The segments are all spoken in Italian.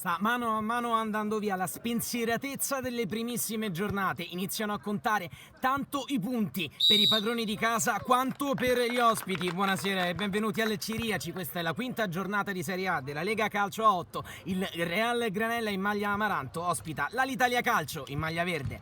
Sta mano a mano andando via la spensieratezza delle primissime giornate. Iniziano a contare tanto i punti per i padroni di casa quanto per gli ospiti. Buonasera e benvenuti al Ciriaci. Questa è la quinta giornata di Serie A della Lega Calcio a 8. Il Real Granella in maglia amaranto ospita l'Alitalia Calcio in maglia verde.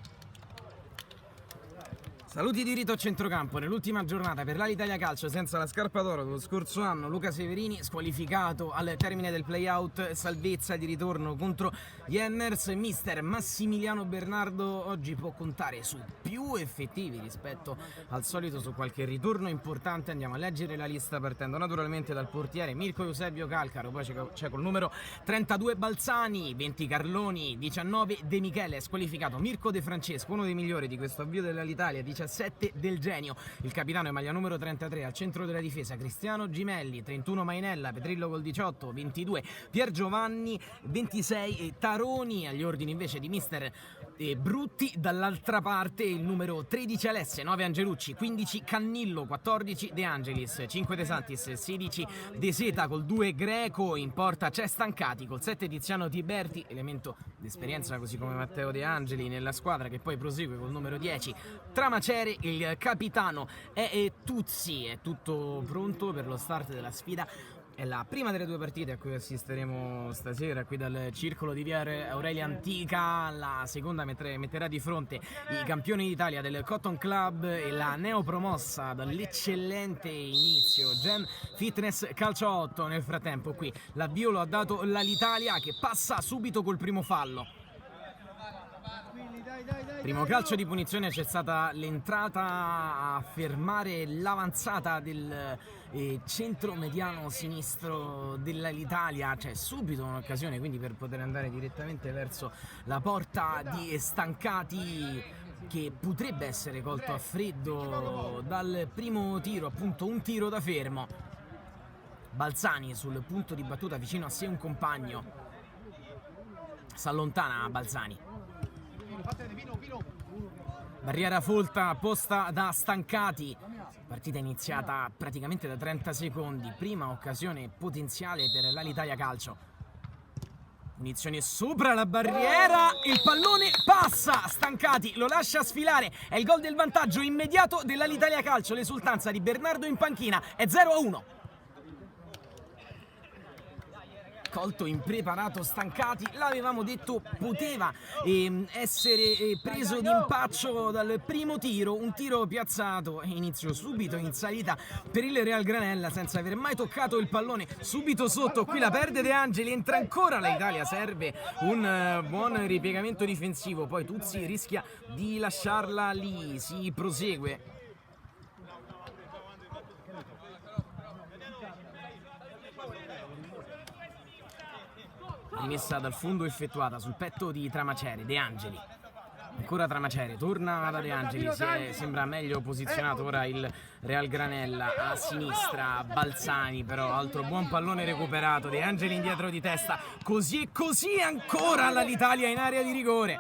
Saluti di rito a centrocampo. Nell'ultima giornata per l'Alitalia Calcio senza la scarpa d'oro dello scorso anno, Luca Severini squalificato al termine del play-out, salvezza di ritorno contro gli Hammers. Mister Massimiliano Bernardo oggi può contare su più effettivi rispetto al solito su qualche ritorno importante. Andiamo a leggere la lista partendo naturalmente dal portiere Mirko Eusebio Calcaro, poi c'è col numero 32 Balzani, 20 Carloni, 19 De Michele, squalificato Mirko De Francesco, uno dei migliori di questo avvio dell'Alitalia, 17 Del Genio, il capitano è maglia numero 33 al centro della difesa Cristiano Gimelli, 31 Mainella, Petrillo col 18, 22 Pier Giovanni, 26 Taroni, agli ordini invece di mister Brutti. Dall'altra parte il numero 13 Alesse, 9 Angelucci, 15 Cannillo, 14 De Angelis, 5 De Santis, 16 De Seta, col 2 Greco, in porta c'è Stancati, col 7 Tiziano Tiberti, elemento d'esperienza così come Matteo De Angeli nella squadra, che poi prosegue col numero 10 Tramacere. Il capitano è Tuzzi. È tutto pronto per lo start della sfida. È la prima delle due partite a cui assisteremo stasera qui dal circolo di via Aurelia Antica. La seconda metterà di fronte i campioni d'Italia del Cotton Club e la neopromossa dall'eccellente inizio Gen Fitness Calcio 8. Nel frattempo qui l'avvio lo ha dato l'Alitalia, che passa subito col primo fallo. Primo calcio di punizione, c'è stata l'entrata a fermare l'avanzata del centro mediano sinistro dell'Alitalia. C'è subito un'occasione quindi per poter andare direttamente verso la porta di Stancati, che potrebbe essere colto a freddo dal primo tiro, appunto un tiro da fermo. Balzani sul punto di battuta vicino a sé un compagno, s'allontana Balzani. Barriera folta posta da Stancati, partita iniziata praticamente da 30 secondi, prima occasione potenziale per l'Alitalia Calcio. Punizione sopra la barriera, il pallone passa, Stancati lo lascia sfilare, è il gol del vantaggio immediato dell'Alitalia Calcio, l'esultanza di Bernardo in panchina, è 0-1. Colto impreparato Stancati, l'avevamo detto, poteva essere preso d'impaccio dal primo tiro, un tiro piazzato, inizio subito in salita per il Real Granella senza aver mai toccato il pallone, subito sotto, qui la perde De Angeli, entra ancora l'Italia, serve un buon ripiegamento difensivo, poi Tuzzi rischia di lasciarla lì, si prosegue. Rimessa dal fondo effettuata sul petto di Tramacere, De Angeli. Ancora Tramacere, torna da De Angeli, sembra meglio posizionato ora il Real Granella. A sinistra Balzani, però altro buon pallone recuperato, De Angeli indietro di testa, così e così ancora l'Italia in area di rigore.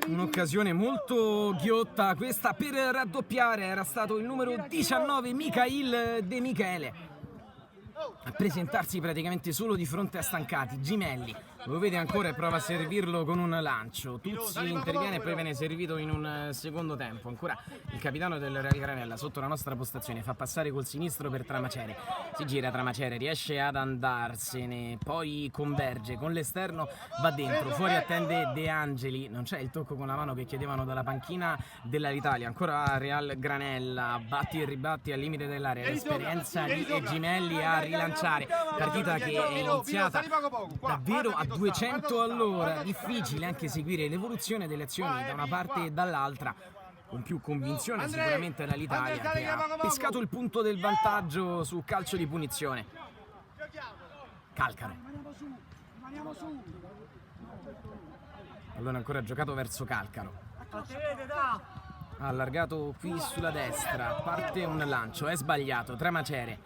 Un'occasione molto ghiotta questa per raddoppiare, era stato il numero 19 Michail De Michele a presentarsi praticamente solo di fronte a Stancati. Gimelli lo vede ancora e prova a servirlo con un lancio. Tuzzi interviene e poi viene servito in un secondo tempo. Ancora il capitano del Real Granella sotto la nostra postazione fa passare col sinistro per Tramacere, si gira Tramacere, riesce ad andarsene, poi converge con l'esterno, va dentro, fuori attende De Angeli, non c'è il tocco con la mano che chiedevano dalla panchina dell'Italia. Ancora Real Granella, batti e ribatti al limite dell'area, l'esperienza di Gimelli a rilanciare, partita che è iniziata davvero a 200 all'ora, difficile anche seguire l'evoluzione delle azioni da una parte e dall'altra. Con più convinzione sicuramente l'Italia, che ha pescato il punto del vantaggio su calcio di punizione. Calcaro, allora ancora giocato verso Calcaro, ha allargato qui sulla destra, parte un lancio, è sbagliato, Tramacere,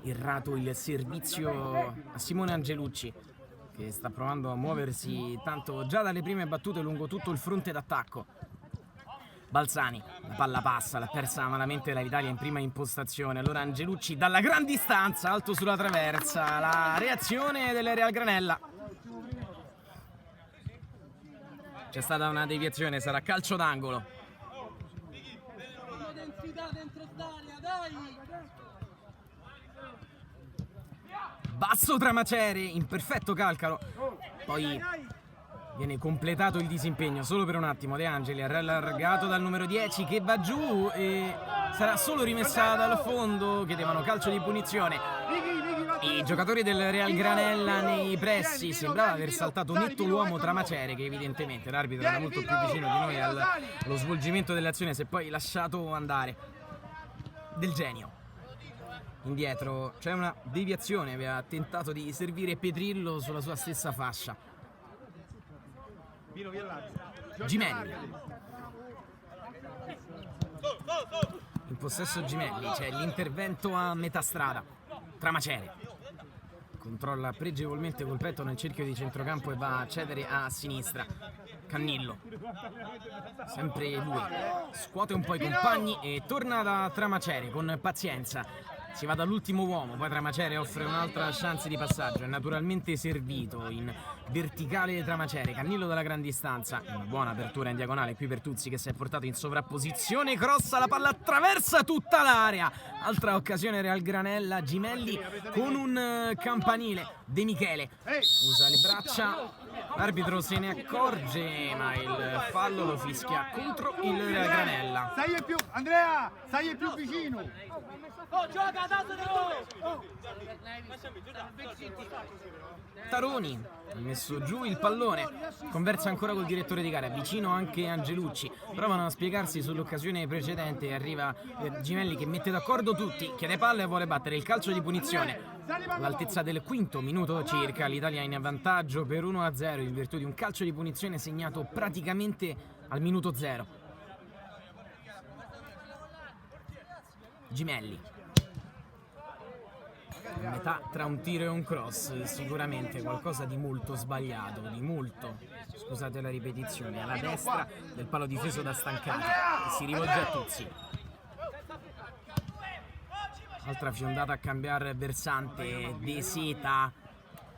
errato il servizio a Simone Angelucci, che sta provando a muoversi tanto già dalle prime battute lungo tutto il fronte d'attacco. Balzani, la palla passa, l'ha persa malamente l'Italia in prima impostazione. Allora Angelucci dalla gran distanza, alto sulla traversa, la reazione del Real Granella. C'è stata una deviazione, sarà calcio d'angolo. Basso Tramacere, in perfetto calcolo. Poi viene completato il disimpegno solo per un attimo. De Angeli allargato dal numero 10 che va giù e sarà solo rimessa dal fondo. Chiedevano calcio di punizione i giocatori del Real Granella nei pressi. Sembrava aver saltato netto l'uomo Tramacere, che evidentemente l'arbitro era molto più vicino di noi allo svolgimento dell'azione. Si è poi lasciato andare Del Genio. Indietro c'è una deviazione, aveva tentato di servire Petrillo sulla sua stessa fascia. Gimelli. In possesso Gimelli, c'è l'intervento a metà strada. Tramacere controlla pregevolmente col petto nel cerchio di centrocampo e va a cedere a sinistra. Cannillo, sempre lui, scuote un po' i compagni e torna da Tramacere con pazienza. Si va dall'ultimo uomo, poi Tramacere offre un'altra chance di passaggio, è naturalmente servito in verticale Tramacere. Cannillo dalla gran distanza, una buona apertura in diagonale qui per Tuzzi che si è portato in sovrapposizione, crossa, la palla attraversa tutta l'area. Altra occasione Real Granella, Gimelli con un campanile. De Michele usa le braccia, l'arbitro se ne accorge ma il fallo lo fischia contro il Real Granella. Andrea, stai più vicino. Taroni ha messo giù il pallone, conversa ancora col direttore di gara, vicino anche Angelucci, provano a spiegarsi sull'occasione precedente e arriva Gimelli che mette d'accordo tutti, chiede palla e vuole battere il calcio di punizione. All'altezza del quinto minuto circa l'Italia in vantaggio per 1-0 in virtù di un calcio di punizione segnato praticamente al minuto 0. Gimelli a metà tra un tiro e un cross, sicuramente qualcosa di molto sbagliato, di molto, scusate la ripetizione, alla destra del palo difeso da Stancati, che si rivolge a Tuzzi. Altra fiondata a cambiare versante, De Seta,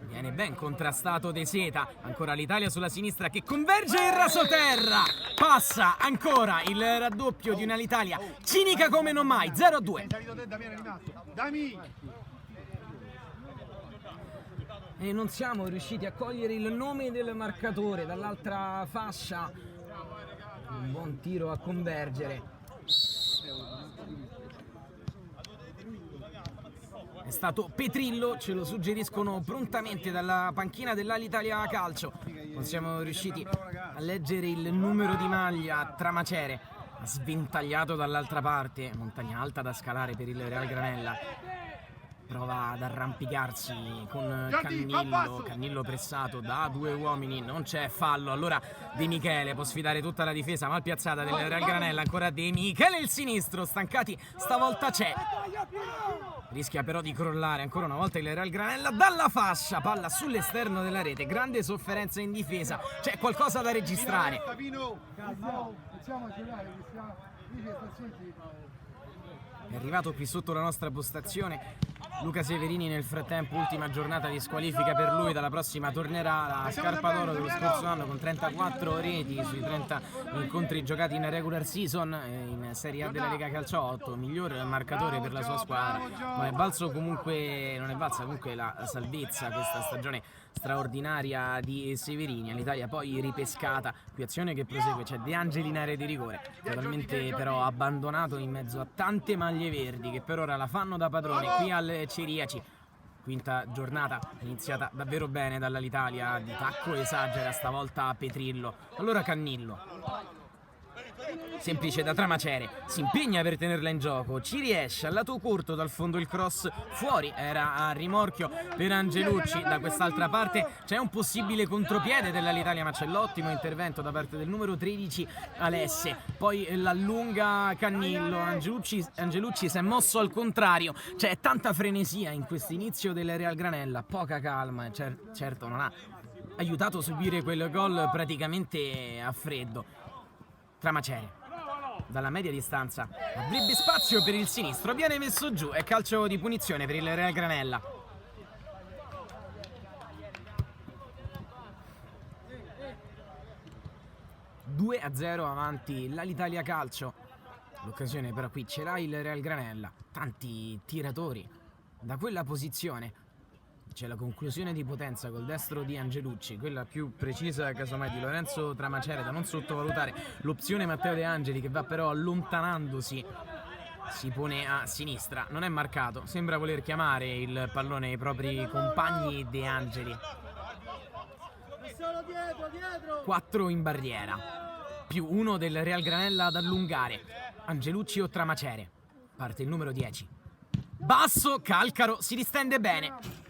viene ben contrastato De Seta, ancora l'Italia sulla sinistra che converge in rasoterra, passa ancora il raddoppio di un'Italia cinica come non mai, 0-2. E non siamo riusciti a cogliere il nome del marcatore dall'altra fascia. Un buon tiro a convergere. È stato Petrillo, ce lo suggeriscono prontamente dalla panchina dell'Alitalia Calcio. Non siamo riusciti a leggere il numero di maglia. Tramacere ha sventagliato dall'altra parte, montagna alta da scalare per il Real Granella. Prova ad arrampicarsi con Cannillo pressato da due uomini, non c'è fallo. Allora De Michele può sfidare tutta la difesa mal piazzata del Real Granella, ancora De Michele il sinistro, Stancati stavolta c'è, rischia però di crollare ancora una volta il Real Granella dalla fascia, palla sull'esterno della rete, grande sofferenza in difesa, c'è qualcosa da registrare. È arrivato qui sotto la nostra postazione Luca Severini, nel frattempo ultima giornata di squalifica per lui, dalla prossima tornerà la scarpa d'oro dello scorso anno con 34 reti sui 30 incontri giocati in regular season in Serie A della Lega Calcio 8, miglior marcatore per la sua squadra. Non è valsa comunque la salvezza questa stagione straordinaria di Severini. L'Italia poi ripescata, qui azione che prosegue, c'è De Angeli in area di rigore, totalmente però abbandonato in mezzo a tante maglie verdi che per ora la fanno da padrone qui al Ceriaci. Quinta giornata iniziata davvero bene dall'Italia, di tacco esagera stavolta Petrillo. Allora Cannillo, semplice da Tramacere, si impegna per tenerla in gioco, ci riesce, al lato corto dal fondo il cross fuori, era a rimorchio per Angelucci. Da quest'altra parte c'è un possibile contropiede dell'Italia ma c'è l'ottimo intervento da parte del numero 13 Alesse, poi l'allunga Cannillo. Angelucci si è mosso al contrario, c'è tanta frenesia in questo inizio del Real Granella, poca calma, certo non ha aiutato a subire quel gol praticamente a freddo. Tramacere dalla media distanza, avrebbe spazio per il sinistro, viene messo giù, è calcio di punizione per il Real Granella. (2-0) avanti l'Alitalia Calcio. L'occasione però qui ce l'ha il Real Granella, tanti tiratori da quella posizione. C'è la conclusione di potenza col destro di Angelucci, quella più precisa casomai di Lorenzo Tramacere, da non sottovalutare. L'opzione Matteo De Angeli che va però allontanandosi, si pone a sinistra, non è marcato, sembra voler chiamare il pallone ai propri compagni De Angeli. 4 in barriera, più 1 del Real Granella ad allungare. Angelucci o Tramacere, parte il numero 10. Basso, Calcaro, si distende bene.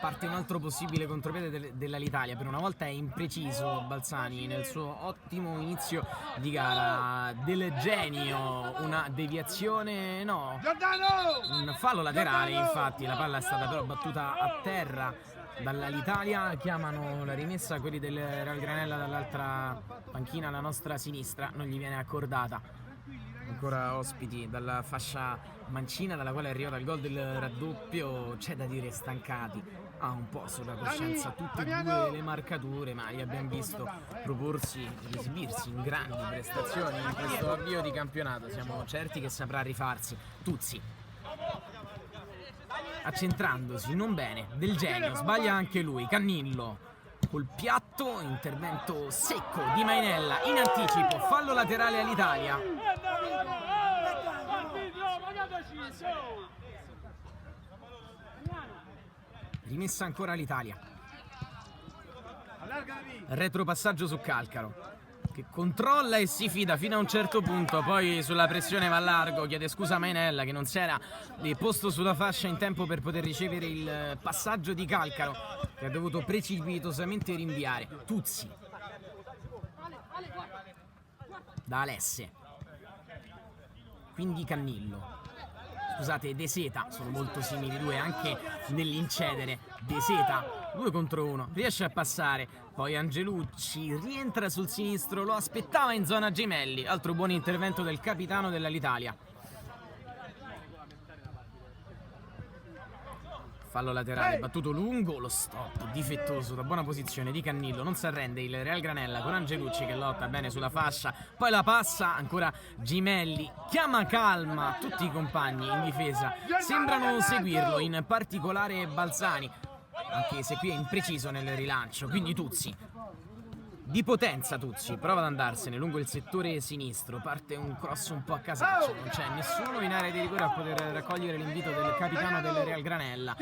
Parte un altro possibile contropiede dell'Alitalia, per una volta è impreciso Balzani nel suo ottimo inizio di gara. Del Genio, una deviazione, no, un fallo laterale, infatti la palla è stata però battuta a terra dall'Alitalia. Chiamano la rimessa quelli del Real Granella dall'altra panchina, alla nostra sinistra, non gli viene accordata. Ancora ospiti dalla fascia mancina dalla quale è arrivato il gol del raddoppio. C'è da dire stancati, ha un po' sulla coscienza tutte e due le marcature, ma li abbiamo visto proporsi ed esibirsi in grandi prestazioni in questo avvio di campionato. Siamo certi che saprà rifarsi. Tuzzi, accentrandosi non bene, Del Genio, sbaglia anche lui. Cannillo col piatto, intervento secco di Mainella in anticipo, fallo laterale all'Italia. Rimessa ancora l'Italia. Retropassaggio su Calcaro, che controlla e si fida fino a un certo punto, poi sulla pressione va largo, chiede scusa a Mainella che non si era posto sulla fascia in tempo per poter ricevere il passaggio di Calcaro, che ha dovuto precipitosamente rinviare. Tuzzi da Alesse, quindi Cannillo, scusate, De Seta, sono molto simili i due anche nell'incedere. De Seta 2 contro 1, riesce a passare, poi Angelucci rientra sul sinistro, lo aspettava in zona Gemelli, altro buon intervento del capitano dell'Alitalia. Fallo laterale, battuto lungo, lo stop difettoso da buona posizione di Cannillo. Non si arrende il Real Granella con Angelucci che lotta bene sulla fascia, poi la passa ancora Gemelli, chiama calma tutti i compagni in difesa, sembrano seguirlo, in particolare Balzani, anche se qui è impreciso nel rilancio. Quindi Tuzzi, di potenza Tuzzi, prova ad andarsene lungo il settore sinistro, parte un cross un po' a casaccio, non c'è nessuno in area di rigore a poter raccogliere l'invito del capitano del Real Granella.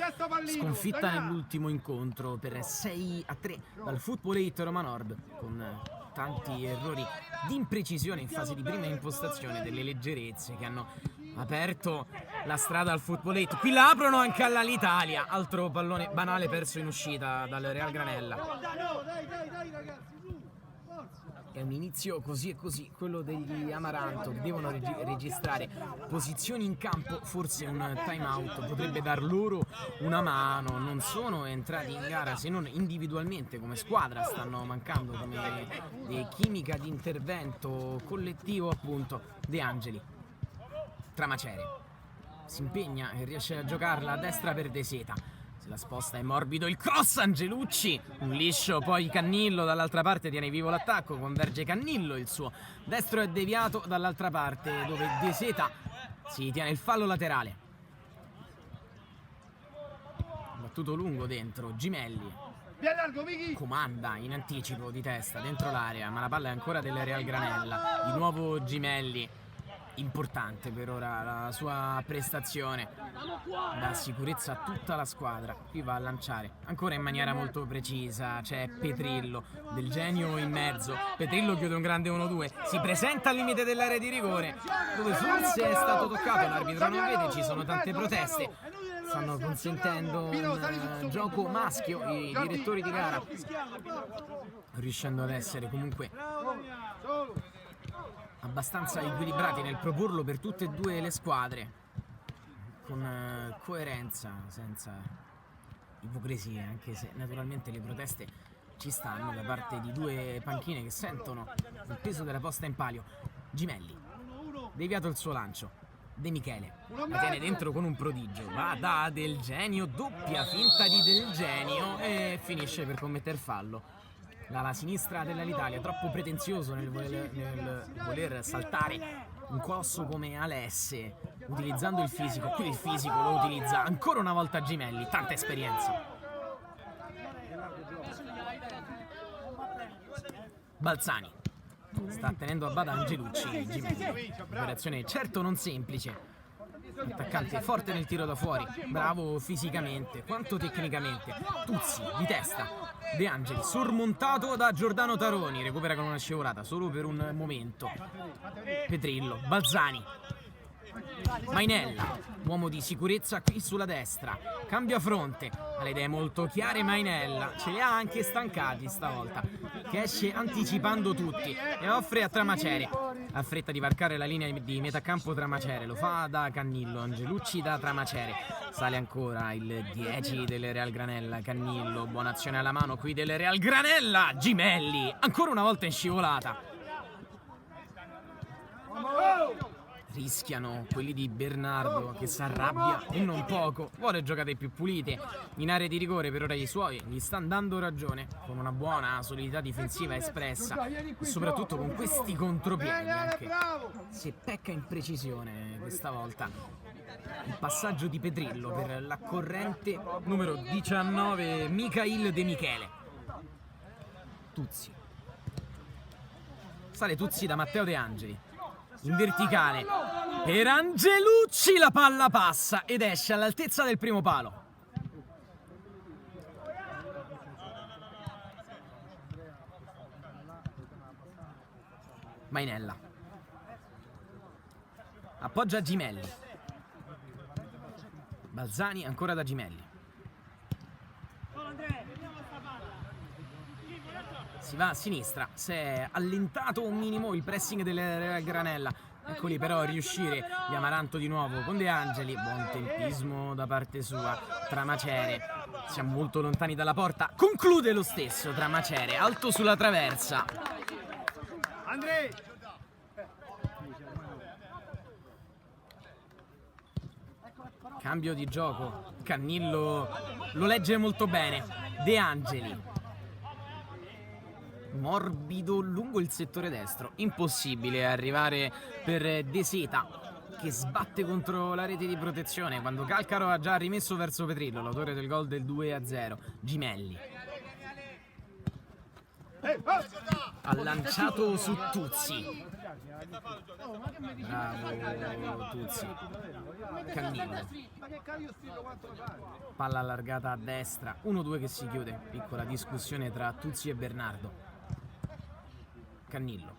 Sconfitta nell'ultimo incontro per 6-3 dal Football 8 Roma Nord, con tanti errori di imprecisione in fase di prima impostazione, delle leggerezze che hanno aperto la strada al Football 8. Qui la aprono anche all'Italia, altro pallone banale perso in uscita dal Real Granella. È un inizio così e così, quello degli Amaranto, che devono registrare posizioni in campo, forse un time out potrebbe dar loro una mano. Non sono entrati in gara se non individualmente, come squadra stanno mancando come chimica di intervento collettivo, appunto. De Angeli, Tramacere si impegna e riesce a giocarla a destra per De Seta. La sposta, è morbido il cross, Angelucci, un liscio, poi Cannillo dall'altra parte tiene vivo l'attacco, converge Cannillo, il suo destro è deviato dall'altra parte dove De Seta si tiene il fallo laterale. Battuto lungo dentro, Gemelli comanda in anticipo di testa dentro l'area, ma la palla è ancora del Real Granella. Di nuovo Gemelli, importante per ora la sua prestazione, dà sicurezza a tutta la squadra. Qui va a lanciare ancora in maniera molto precisa, c'è Petrillo, Del Genio in mezzo, Petrillo chiude un grande 1-2, si presenta al limite dell'area di rigore dove forse è stato toccato, l'arbitro non vede, ci sono tante proteste, stanno consentendo un gioco maschio i direttori di gara, riuscendo ad essere comunque abbastanza equilibrati nel proporlo per tutte e due le squadre, con coerenza, senza ipocrisia, anche se naturalmente le proteste ci stanno da parte di due panchine che sentono il peso della posta in palio. Gimelli, deviato il suo lancio, De Michele la tiene dentro con un prodigio, va da Del Genio, doppia finta di Del Genio e finisce per commettere fallo. L'ala sinistra dell'Italia troppo pretenzioso nel voler saltare un colosso come Alesse, utilizzando il fisico. Qui il fisico lo utilizza ancora una volta Gimelli, tanta esperienza. Balzani sta tenendo a bada Angelucci. Gimelli, operazione certo non semplice. Attaccante forte nel tiro da fuori, bravo fisicamente quanto tecnicamente. Tuzzi di testa, De Angeli sormontato da Giordano Taroni, recupera con una scivolata solo per un momento. Petrillo, Balzani, Mainella, uomo di sicurezza qui sulla destra, cambia fronte, ha le idee molto chiare Mainella, ce li ha anche stancati stavolta, che esce anticipando tutti e offre a Tramacere, ha fretta di varcare la linea di metacampo Tramacere, lo fa da Cannillo, Angelucci da Tramacere, sale ancora il 10 del Real Granella, Cannillo, buona azione alla mano qui del Real Granella, Gimelli, ancora una volta in scivolata. Rischiano quelli di Bernardo che si arrabbia e non poco, vuole giocate più pulite in area di rigore. Per ora i suoi gli stanno dando ragione con una buona solidità difensiva espressa e soprattutto con questi contropiedi anche se pecca in precisione questa volta. Il passaggio di Petrillo per la corrente numero 19 Michail De Michele. Tuzzi, sale Tuzzi da Matteo De Angeli in verticale per Angelucci, la palla passa ed esce all'altezza del primo palo. Mainella appoggia Gimelli, Balzani ancora da Gimelli, si va a sinistra, si è allentato un minimo il pressing del Real Granella, eccoli però a riuscire di Amaranto di nuovo con De Angeli, buon tempismo da parte sua. Tramacere, siamo molto lontani dalla porta, conclude lo stesso Tramacere, alto sulla traversa. Cambio di gioco, Cannillo lo legge molto bene, De Angeli morbido lungo il settore destro, impossibile arrivare per De Seta che sbatte contro la rete di protezione quando Calcaro ha già rimesso verso Petrillo, l'autore del gol del 2-0. Gimelli ha lanciato su Tuzzi, bravo Tuzzi. Cannillo, palla allargata a destra, 1-2 che si chiude, piccola discussione tra Tuzzi e Bernardo. Cannillo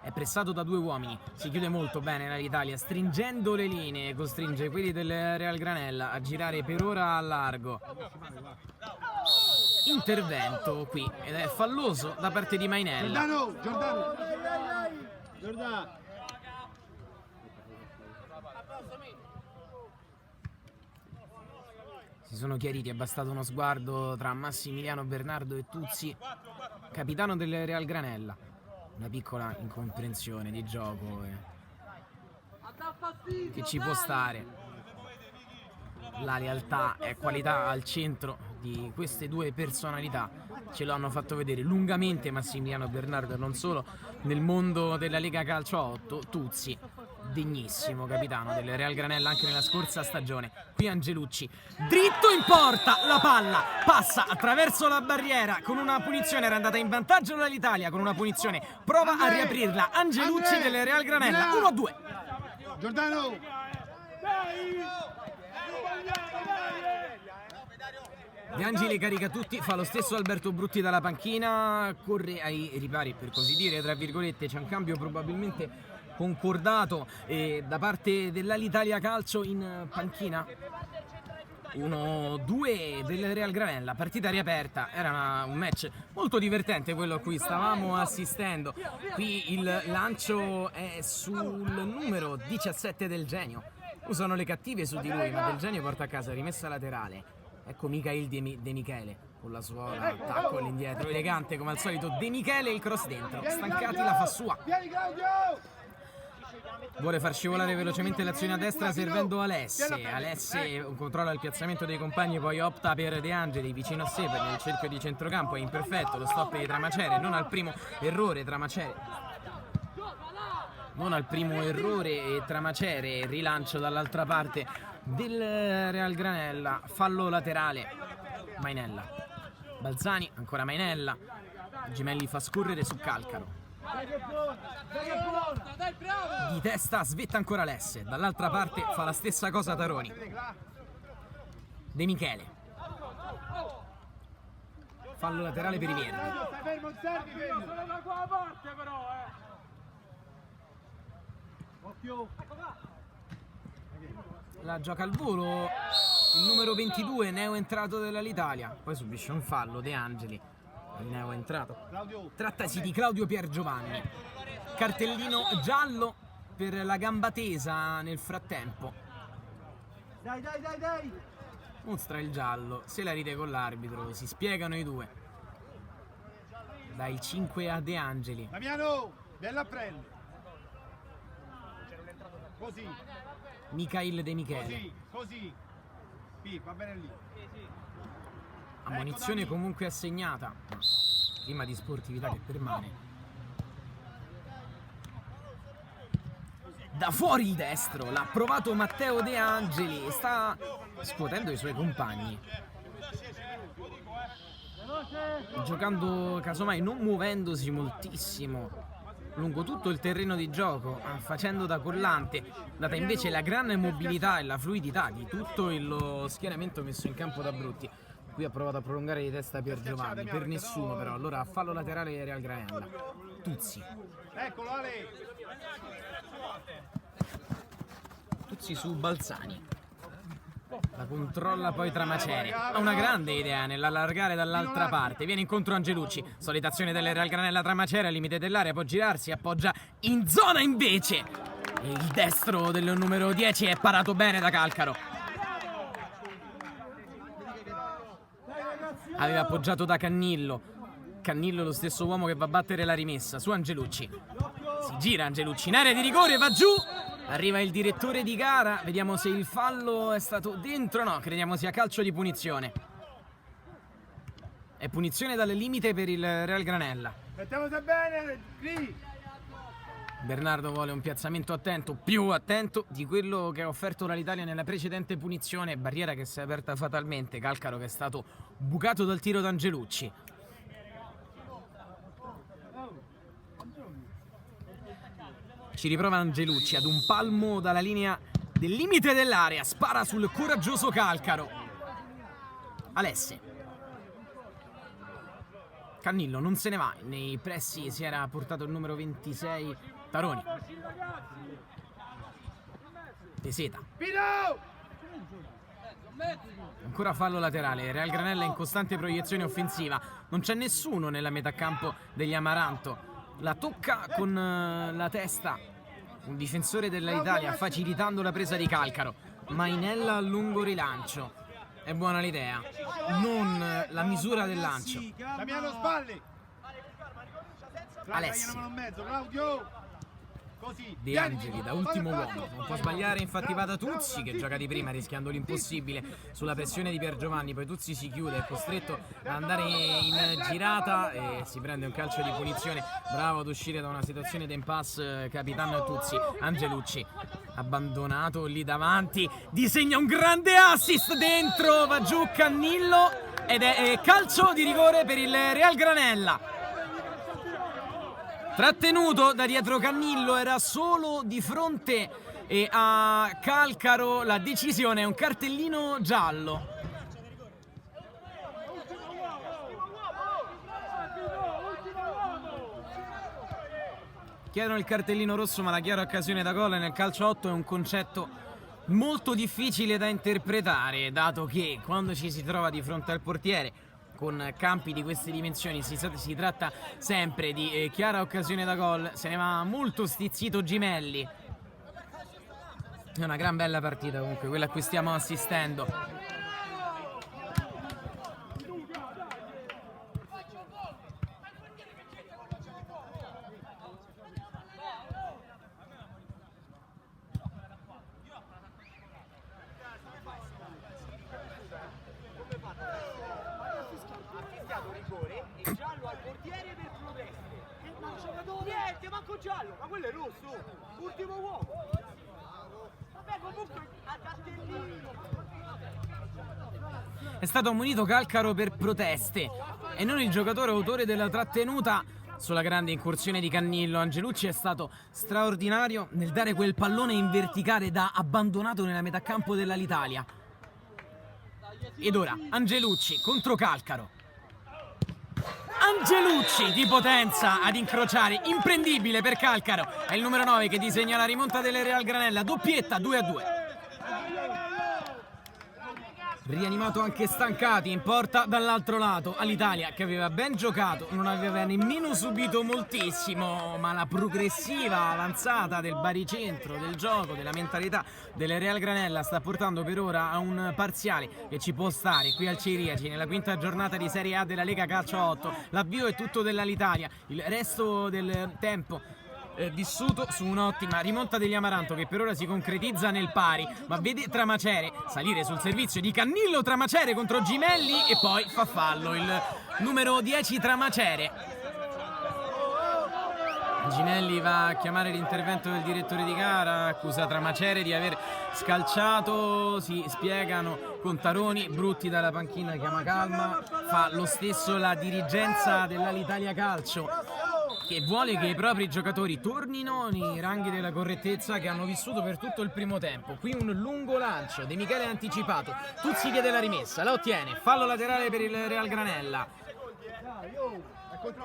è pressato da due uomini, si chiude molto bene l'Italia, stringendo le linee, costringe quelli del Real Granella a girare per ora a largo. Intervento qui ed è falloso da parte di Mainella. Giordano. Si sono chiariti, è bastato uno sguardo tra Massimiliano Bernardo e Tuzzi, capitano del Real Granella. Una piccola incomprensione di gioco che ci può stare. La lealtà e qualità al centro di queste due personalità ce lo hanno fatto vedere lungamente Massimiliano Bernardo e non solo nel mondo della Lega Calcio 8. Tuzzi, degnissimo capitano del Real Granella anche nella scorsa stagione. Qui Angelucci, dritto in porta, la palla passa attraverso la barriera con una punizione, era andata in vantaggio l'Italia con una punizione, prova a riaprirla Angelucci del Real Granella. 1-2. Giordano. De Angeli carica tutti, fa lo stesso Alberto Brutti dalla panchina, corre ai ripari per così dire, tra virgolette. C'è un cambio probabilmente concordato da parte dell'Italia Calcio in panchina. 1-2 del Real Granella, partita riaperta, era un match molto divertente quello a cui stavamo assistendo. Qui il lancio è sul numero 17 Del Genio, usano le cattive su di lui ma Del Genio porta a casa rimessa laterale. Ecco Mikhail De Michele con la sua attacco all'indietro, elegante come al solito. De Michele, il cross dentro, Stancati la fa sua. Vuole far scivolare velocemente l'azione a destra servendo Alessi. Alessi controlla il piazzamento dei compagni, poi opta per De Angeli vicino a sé per il cerchio di centrocampo. È imperfetto lo stop di Tramacere, non al primo errore Tramacere. Non al primo errore e Tramacere, rilancio dall'altra parte del Real Granella, fallo laterale. Mainella, Balzani, ancora Mainella. Gemelli fa scorrere su Calcaro. Di testa svetta ancora Alesse, dall'altra parte fa la stessa cosa Taroni. De Michele, fallo laterale per i Verdi. La gioca al volo il numero 22, neoentrato dell'Italia, poi subisce un fallo De Angeli, il neoentrato. Trattasi di Claudio Piergiovanni. Cartellino giallo per la gamba tesa nel frattempo. Dai. Mostra il giallo, se la ride con l'arbitro, si spiegano i due. Dai 5 a De Angeli. Damiano, bella a prendere. Così. Mikhail De Michele. Così. Sì, va bene lì. Ammonizione comunque assegnata. Clima di sportività che permane. Da fuori il destro, l'ha provato Matteo De Angeli, sta scuotendo i suoi compagni. Giocando casomai non muovendosi moltissimo lungo tutto il terreno di gioco, facendo da collante, data invece la grande mobilità e la fluidità di tutto lo schieramento messo in campo da Brutti. Qui ha provato a prolungare di testa Piergiovanni, per nessuno però. Allora fallo laterale Real Granella. Tuzzi. Eccolo Ale. Tuzzi su Balzani. La controlla poi Tramacere. Ha una grande idea nell'allargare dall'altra parte. Viene incontro Angelucci. Solita azione del Real Granella. Tramacere al limite dell'area, può girarsi, appoggia in zona invece. E il destro del numero 10 è parato bene da Calcaro. Aveva appoggiato da Cannillo. Cannillo lo stesso uomo che va a battere la rimessa su Angelucci. Si gira Angelucci in area di rigore, va giù. Arriva il direttore di gara, vediamo se il fallo è stato dentro. No, crediamo sia calcio di punizione. È punizione dal limite per il Real Granella. Mettiamoci bene, qui. Bernardo vuole un piazzamento attento, più attento di quello che ha offerto l'Italia nella precedente punizione. Barriera che si è aperta fatalmente. Calcaro che è stato bucato dal tiro d'Angelucci. Ci riprova Angelucci ad un palmo dalla linea del limite dell'area. Spara sul coraggioso Calcaro. Alessi. Cannillo non se ne va. Nei pressi si era portato il numero 26 Taroni. Peseta. Ancora fallo laterale. Real Granella in costante proiezione offensiva. Non c'è nessuno nella metà campo degli Amaranto. La tocca con la testa un difensore dell'Italia, facilitando la presa di Calcaro. Mainella a lungo rilancio. È buona l'idea, non la misura del lancio. Damiano spalle. Alessi. Così. De Angeli da ultimo uomo. Non può sbagliare, infatti va da Tuzzi che gioca di prima rischiando l'impossibile sulla pressione di Piergiovanni. Poi Tuzzi si chiude, è costretto ad andare in girata e si prende un calcio di punizione. Bravo ad uscire da una situazione d'impasse capitano Tuzzi. Angelucci abbandonato lì davanti, disegna un grande assist dentro, va giù Cannillo ed è calcio di rigore per il Real Granella. Trattenuto da dietro Cannillo, era solo di fronte a Calcaro. La decisione è un cartellino giallo. Chiedono il cartellino rosso, ma la chiara occasione da gol nel calcio 8 è un concetto molto difficile da interpretare, dato che quando ci si trova di fronte al portiere con campi di queste dimensioni si tratta sempre di chiara occasione da gol. Se ne va molto stizzito Gemelli. È una gran bella partita comunque quella a cui stiamo assistendo. bianco giallo, ma quello è rosso, ultimo uomo. Vabbè, comunque a cartellino. È stato ammonito Calcaro per proteste e non il giocatore autore della trattenuta. Sulla grande incursione di Cannillo, Angelucci è stato straordinario nel dare quel pallone in verticale da abbandonato nella metà campo dell'Alitalia. Ed ora Angelucci contro Calcaro. Angelucci di potenza ad incrociare, imprendibile per Calcaro. È il numero 9 che disegna la rimonta delle Real Granella, doppietta 2-2. Rianimato anche Stancati in porta dall'altro lato. All'Italia che aveva ben giocato, non aveva nemmeno subito moltissimo, ma la progressiva avanzata del baricentro, del gioco, della mentalità delle Real Granella sta portando per ora a un parziale che ci può stare qui al Ciriaci nella quinta giornata di Serie A della Lega Calcio 8. L'avvio è tutto dell'Alitalia, il resto del tempo vissuto su un'ottima rimonta degli Amaranto che per ora si concretizza nel pari, ma vede Tramacere salire sul servizio di Cannillo. Tramacere contro Gimelli e poi fa fallo il numero 10 Tramacere. Gimelli va a chiamare l'intervento del direttore di gara, accusa Tramacere di aver scalciato, si spiegano con Taroni, Brutti dalla panchina chiama calma, fa lo stesso la dirigenza dell'Alitalia Calcio, che vuole che i propri giocatori tornino nei ranghi della correttezza che hanno vissuto per tutto il primo tempo. Qui un lungo lancio, De Michele anticipato, Tuzzi chiede la rimessa, la ottiene, fallo laterale per il Real Granella.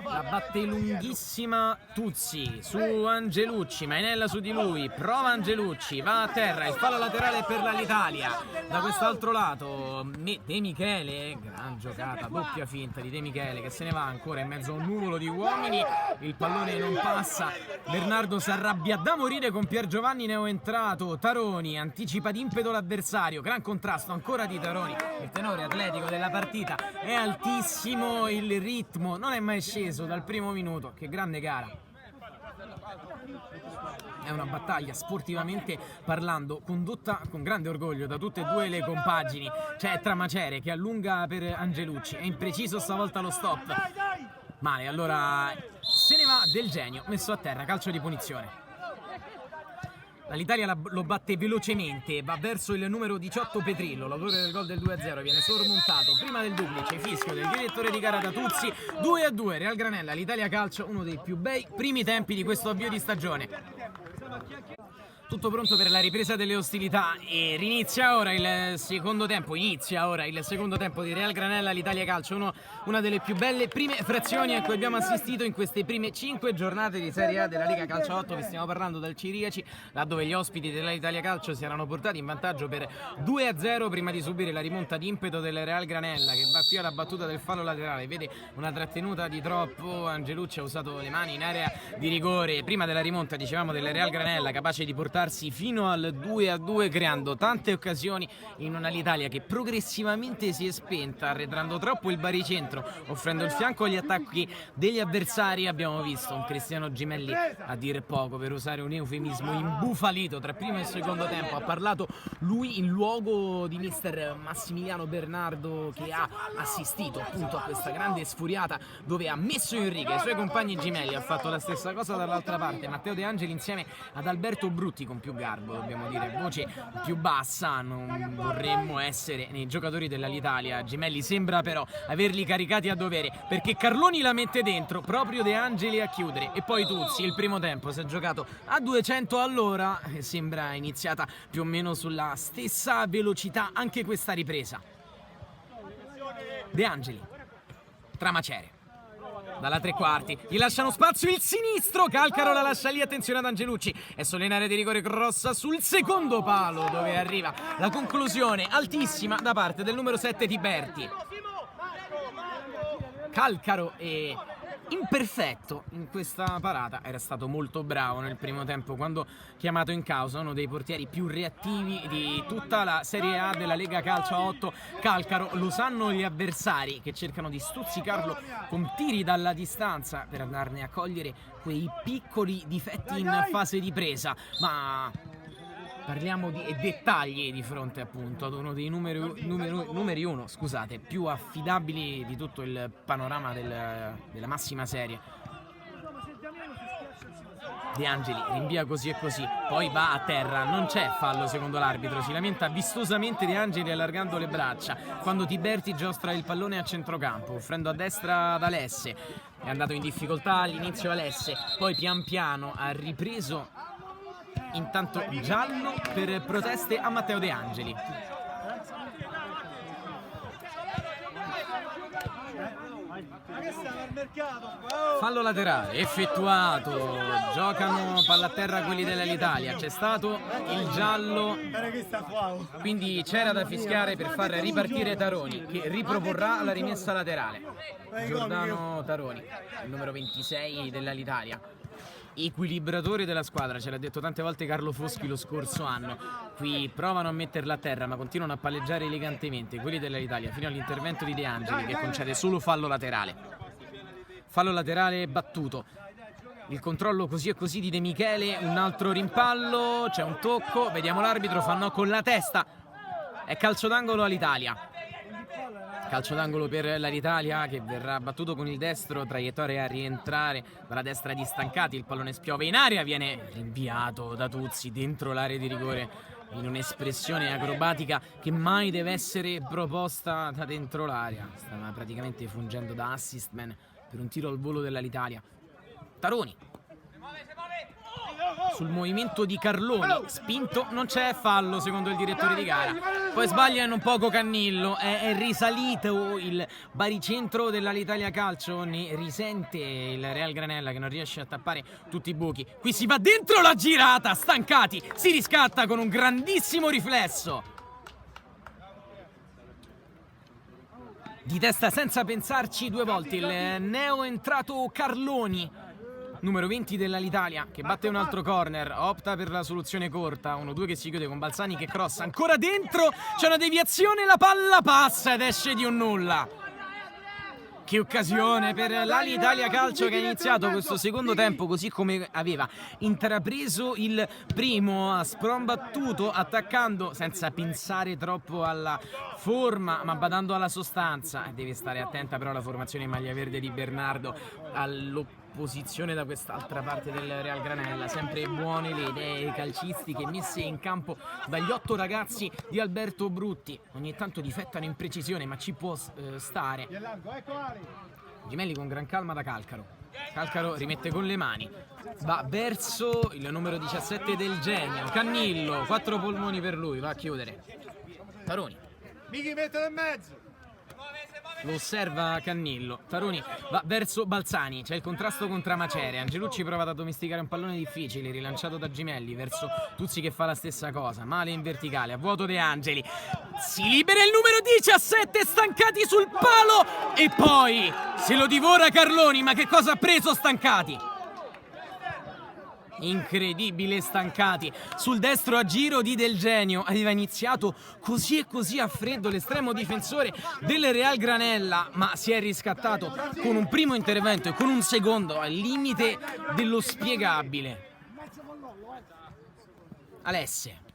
La batte lunghissima Tuzzi su Angelucci, Mainella su di lui, prova Angelucci, va a terra, il fallo laterale per l'Alitalia. Da quest'altro lato De Michele, gran giocata, doppia finta di De Michele che se ne va ancora in mezzo a un nuvolo di uomini, il pallone non passa, Bernardo si arrabbia da morire con Piergiovanni neoentrato, Taroni anticipa d'impeto l'avversario, gran contrasto ancora di Taroni, il tenore atletico della partita è altissimo, il ritmo non è mai sceso dal primo minuto. Che grande gara, è una battaglia sportivamente parlando condotta con grande orgoglio da tutte e due le compagini. C'è Tramacere che allunga per Angelucci, è impreciso stavolta lo stop, male, allora se ne va Del Genio, messo a terra, calcio di punizione. L'Italia lo batte velocemente, va verso il numero 18 Petrillo, l'autore del gol del 2-0, viene sormontato prima del duplice, fischio del direttore di gara da Tuzzi, 2-2 Real Granella, l'Italia Calcio, uno dei più bei primi tempi di questo avvio di stagione. Tutto pronto per la ripresa delle ostilità e inizia ora il secondo tempo di Real Granella l'Italia Calcio, una delle più belle prime frazioni a cui abbiamo assistito in queste prime 5 giornate di Serie A della Lega Calcio 8. Vi stiamo parlando dal Ciriaci, laddove gli ospiti dell'Italia Calcio si erano portati in vantaggio per 2-0 prima di subire la rimonta d'impeto del Real Granella, che va qui alla battuta del fallo laterale, vede una trattenuta di troppo, Angelucci ha usato le mani in area di rigore prima della rimonta, dicevamo, del Real Granella, capace di portarsi fino al 2-2 creando tante occasioni in un'Alitalia che progressivamente si è spenta, arretrando troppo il baricentro, offrendo il fianco agli attacchi degli avversari. Abbiamo visto un Cristiano Gimelli a dir poco, per usare un eufemismo, imbufalito tra primo e secondo tempo. Ha parlato lui in luogo di mister Massimiliano Bernardo, che ha assistito appunto a questa grande sfuriata dove ha messo in riga i suoi compagni. Gimelli ha fatto la stessa cosa dall'altra parte, Matteo De Angeli insieme ad Alberto Brutti, con più garbo, dobbiamo dire, voce più bassa, non vorremmo essere nei giocatori dell'Alitalia. Gemelli sembra però averli caricati a dovere, perché Carloni la mette dentro, proprio De Angeli a chiudere, e poi Tuzzi. Il primo tempo si è giocato a 200 all'ora e sembra iniziata più o meno sulla stessa velocità anche questa ripresa. De Angeli, Tramacere dalla tre quarti, gli lasciano spazio il sinistro, Calcaro la lascia lì, attenzione ad Angelucci, è solo in area di rigore, crossa sul secondo palo dove arriva la conclusione altissima da parte del numero 7 Tiberti. Calcaro è imperfetto in questa parata, era stato molto bravo nel primo tempo quando chiamato in causa, uno dei portieri più reattivi di tutta la Serie A della Lega Calcio 8. Calcaro, lo sanno gli avversari che cercano di stuzzicarlo con tiri dalla distanza per andarne a cogliere quei piccoli difetti in fase di presa, ma parliamo di dettagli di fronte appunto ad uno dei numeri uno, scusate, più affidabili di tutto il panorama della massima serie. De Angeli rinvia così e così, poi va a terra, non c'è fallo secondo l'arbitro, si lamenta vistosamente De Angeli allargando le braccia quando Tiberti giostra il pallone a centrocampo, offrendo a destra ad Alesse. È andato in difficoltà all'inizio Alesse, poi pian piano ha ripreso. Intanto giallo per proteste a Matteo De Angeli. Fallo laterale effettuato, giocano palla a terra quelli dell'Italia, c'è stato il giallo, quindi c'era da fischiare per far ripartire Taroni, che riproporrà la rimessa laterale. Giordano Taroni, il numero 26 dell'Italia, equilibratore della squadra, ce l'ha detto tante volte Carlo Foschi lo scorso anno. Qui provano a metterla a terra ma continuano a palleggiare elegantemente quelli dell'Italia fino all'intervento di De Angeli, che concede solo fallo laterale. Fallo laterale battuto. Il controllo così e così di De Michele, un altro rimpallo, c'è un tocco, vediamo l'arbitro, fa no con la testa. È calcio d'angolo all'Italia. Calcio d'angolo per l'Italia che verrà battuto con il destro, traiettoria a rientrare dalla destra di Stancati, il pallone spiove in aria, viene rinviato da Tuzzi dentro l'area di rigore in un'espressione acrobatica che mai deve essere proposta da dentro l'area. Stava praticamente fungendo da assist man per un tiro al volo dell'Italia. Taroni sul movimento di Carloni, spinto, non c'è fallo secondo il direttore di gara. Poi sbagliano un poco Cannillo, è risalito il baricentro dell'Italia Calcio, ne risente il Real Granella che non riesce a tappare tutti i buchi. Qui si va dentro la girata, Stancati si riscatta con un grandissimo riflesso di testa senza pensarci due volte. Il neo entrato Carloni, numero 20 dell'Italia, che batte un altro corner, opta per la soluzione corta, 1-2 che si chiude con Balzani che crossa, ancora dentro, c'è una deviazione, la palla passa ed esce di un nulla. Che occasione per l'Italia Calcio, che ha iniziato questo secondo tempo così come aveva intrapreso il primo, ha sprombattuto attaccando senza pensare troppo alla forma ma badando alla sostanza. Deve stare attenta però la formazione in maglia verde di Bernardo all'opposizione da quest'altra parte del Real Granella. Sempre buone le idee calcistiche messe in campo dagli 8 ragazzi di Alberto Brutti, ogni tanto difettano in precisione ma ci può stare. Gemelli con gran calma da Calcaro. Calcaro rimette con le mani, va verso il numero 17 del Genio, Cannillo, 4 polmoni per lui, va a chiudere. Taroni Michi, mettilo in mezzo. lo osserva Cannillo. Taroni va verso Balzani, c'è il contrasto con Tramacere. Angelucci prova ad addomesticare un pallone difficile, rilanciato da Gemelli verso Tuzzi che fa la stessa cosa, male in verticale, a vuoto De Angeli, si libera il numero 17, Stancati sul palo e poi se lo divora Carloni. Ma che cosa ha preso Stancati? Incredibile Stancati sul destro a giro di Del Genio. Aveva iniziato così e così a freddo l'estremo difensore del Real Granella, ma si è riscattato con un primo intervento e con un secondo al limite dello spiegabile. Alesse